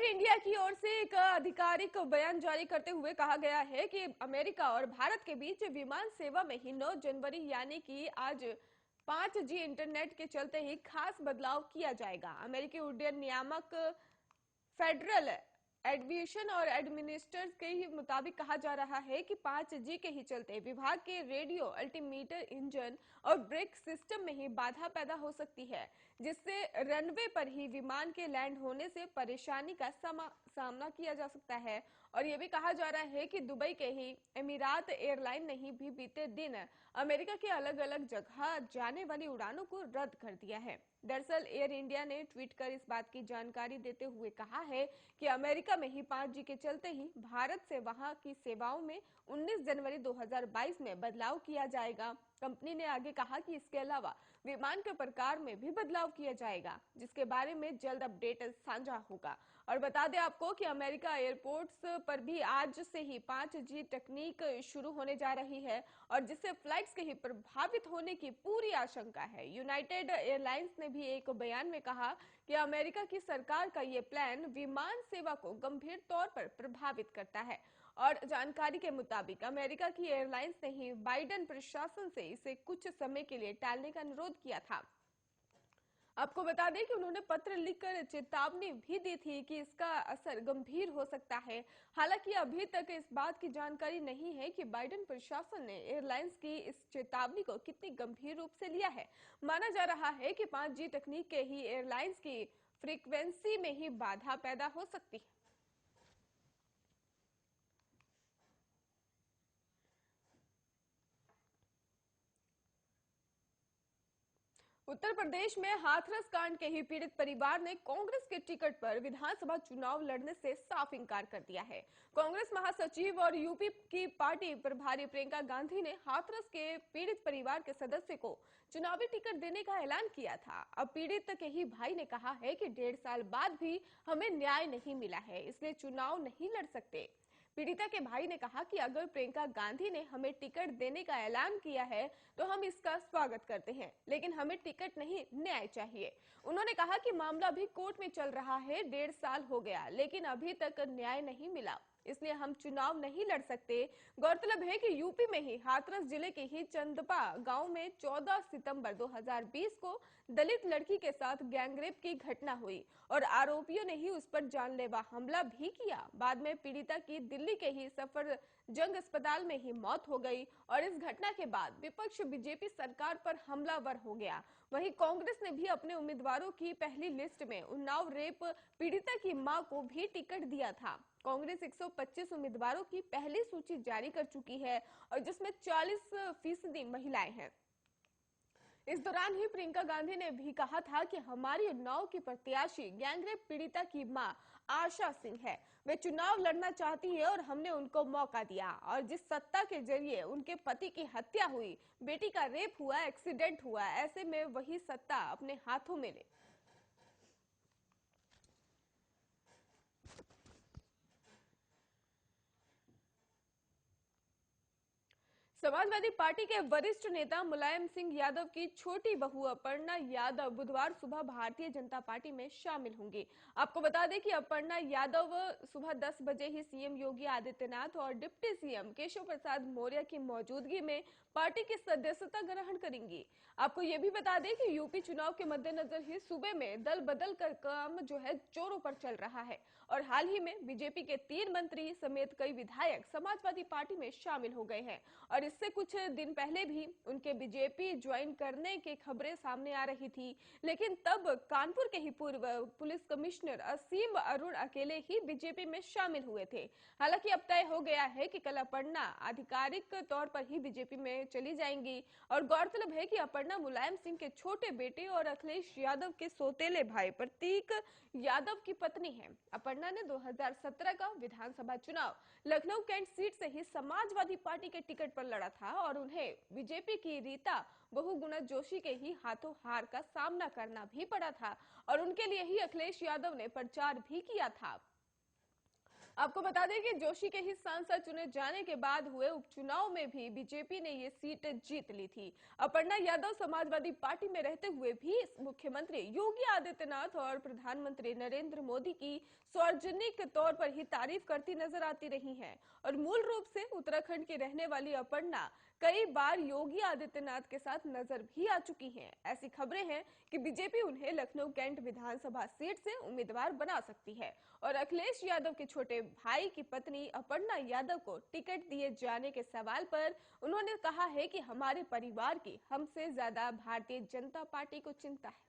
India की ओर से एक आधिकारिक बयान जारी करते हुए कहा गया है कि अमेरिका और भारत के बीच विमान सेवा में ही 9 जनवरी यानी कि आज 5G इंटरनेट के चलते ही खास बदलाव किया जाएगा। अमेरिकी उड्डयन नियामक फेडरल एविएशन और एडमिनिस्ट्रेटर्स के ही मुताबिक कहा जा रहा है कि 5G के ही चलते विभाग के रेडियो अल्टीमीटर इंजन और ब्रेक सिस्टम में ही बाधा पैदा हो सकती है, जिससे रनवे पर ही विमान के लैंड होने से परेशानी का सामना किया जा सकता है। और यह भी कहा जा रहा है कि दुबई के ही एमिरात एयरलाइन ने ही भी बीते दिन अमेरिका के अलग अलग जगह जाने वाली उड़ानों को रद्द कर दिया है। दरअसल एयर इंडिया ने ट्वीट कर इस बात की जानकारी देते हुए कहा है कि अमेरिका में ही 5G के चलते ही भारत से वहां की सेवाओं में 19 जनवरी 2022 में बदलाव किया जाएगा। कंपनी ने आगे कहा कि इसके अलावा विमान के प्रकार में भी बदलाव किया जाएगा, जिसके बारे में जल्द अपडेट साझा होगा। और बता दें आपको कि अमेरिका एयरपोर्ट्स पर भी आज से ही 5G तकनीक शुरू होने जा रही है और जिससे फ्लाइट्स के ही प्रभावित होने की पूरी आशंका है। यूनाइटेड एयरलाइंस ने भी एक बयान में कहा कि अमेरिका की सरकार का ये प्लान विमान सेवा को गंभीर तौर पर प्रभावित करता है। और जानकारी के मुताबिक अमेरिका की एयरलाइंस ने ही बाइडेन प्रशासन से इसे कुछ समय के लिए टालने का अनुरोध किया था। आपको बता दें कि उन्होंने पत्र लिखकर चेतावनी भी दी थी कि इसका असर गंभीर हो सकता है। हालांकि अभी तक इस बात की जानकारी नहीं है कि बाइडेन प्रशासन ने एयरलाइंस की इस चेतावनी को कितनी गंभीर रूप से लिया है। माना जा रहा है कि 5G तकनीक के ही एयरलाइंस की फ्रीक्वेंसी में ही बाधा पैदा हो सकती है। उत्तर प्रदेश में हाथरस कांड के ही पीड़ित परिवार ने कांग्रेस के टिकट पर विधानसभा चुनाव लड़ने से साफ इनकार कर दिया है। कांग्रेस महासचिव और यूपी की पार्टी प्रभारी प्रियंका गांधी ने हाथरस के पीड़ित परिवार के सदस्य को चुनावी टिकट देने का ऐलान किया था। अब पीड़ित के ही भाई ने कहा है कि 1.5 साल बाद भी हमें न्याय नहीं मिला है, इसलिए चुनाव नहीं लड़ सकते। पीड़िता के भाई ने कहा कि अगर प्रियंका गांधी ने हमें टिकट देने का ऐलान किया है तो हम इसका स्वागत करते हैं, लेकिन हमें टिकट नहीं, न्याय चाहिए। उन्होंने कहा कि मामला भी कोर्ट में चल रहा है, 1.5 साल हो गया, लेकिन अभी तक न्याय नहीं मिला, इसलिए हम चुनाव नहीं लड़ सकते। गौरतलब है कि यूपी में ही हाथरस जिले के ही चंदपा गांव में 14 सितंबर 2020 को दलित लड़की के साथ गैंगरेप की घटना हुई और आरोपियों ने ही उस पर जानलेवा हमला भी किया। बाद में पीड़िता की दिल्ली के ही सफदरजंग अस्पताल में ही मौत हो गई और इस घटना के बाद विपक्ष बीजेपी सरकार पर हमलावर हो गया। वहीं कांग्रेस ने भी अपने उम्मीदवारों की पहली लिस्ट में उन्नाव रेप पीड़िता की मां को भी टिकट दिया था। कांग्रेस 125 उम्मीदवारों की पहली सूची जारी कर चुकी है और जिसमें 40% महिलाएं हैं। इस दौरान ही प्रियंका गांधी ने भी कहा था कि हमारी उन्नाव की प्रत्याशी गैंगरेप पीड़िता की मां आशा सिंह है, वे चुनाव लड़ना चाहती है और हमने उनको मौका दिया और जिस सत्ता के जरिए उनके पति की हत्या हुई, बेटी का रेप हुआ, एक्सीडेंट हुआ, ऐसे में वही सत्ता अपने हाथों में ले। समाजवादी पार्टी के वरिष्ठ नेता मुलायम सिंह यादव की छोटी बहू अपर्णा यादव बुधवार सुबह भारतीय जनता पार्टी में शामिल होंगी। आपको बता दें कि अपर्णा यादव सुबह 10 बजे ही सीएम योगी आदित्यनाथ और डिप्टी सीएम केशव प्रसाद मौर्य की मौजूदगी में पार्टी की सदस्यता ग्रहण करेंगी। आपको ये भी बता दें कि यूपी चुनाव के मद्देनजर ही सूबे में दल बदल कर काम जो है जोरों पर चल रहा है और हाल ही में बीजेपी के 3 मंत्री समेत कई विधायक समाजवादी पार्टी में शामिल हो गए हैं और इससे कुछ दिन पहले भी उनके बीजेपी ज्वाइन करने की खबरें सामने आ रही थी, लेकिन तब कानपुर के ही पूर्व पुलिस कमिश्नर असीम अरुण अकेले ही बीजेपी में शामिल हुए थे। हालांकि अब तय हो गया है कि कल अपर्णा आधिकारिक तौर पर ही बीजेपी में चली जाएंगी और गौरतलब है कि अपर्णा मुलायम सिंह के छोटे बेटे और अखिलेश यादव के सौतेले भाई प्रतीक यादव की पत्नी है। अपर्णा ने 2017 का विधानसभा चुनाव लखनऊ कैंट सीट से ही समाजवादी पार्टी के टिकट पर लड़ा था और उन्हें बीजेपी की रीता बहुगुणा जोशी के ही हाथों हार का सामना करना भी पड़ा था और उनके लिए ही अखिलेश यादव ने प्रचार भी किया था। आपको बता दें कि जोशी के ही सांसद चुने जाने के बाद हुए उपचुनाव में भी बीजेपी ने ये सीट जीत ली थी। अपर्णा यादव समाजवादी पार्टी में रहते हुए भी मुख्यमंत्री योगी आदित्यनाथ और प्रधानमंत्री नरेंद्र मोदी की सार्वजनिक तौर पर ही तारीफ करती नजर आती रही हैं और मूल रूप से उत्तराखंड की रहने वाली अपर्णा कई बार योगी आदित्यनाथ के साथ नजर भी आ चुकी हैं। ऐसी खबरें हैं कि बीजेपी उन्हें लखनऊ कैंट विधानसभा सीट से उम्मीदवार बना सकती है और अखिलेश यादव के छोटे भाई की पत्नी अपर्णा यादव को टिकट दिए जाने के सवाल पर उन्होंने कहा है कि हमारे परिवार की हमसे ज्यादा भारतीय जनता पार्टी को चिंता है।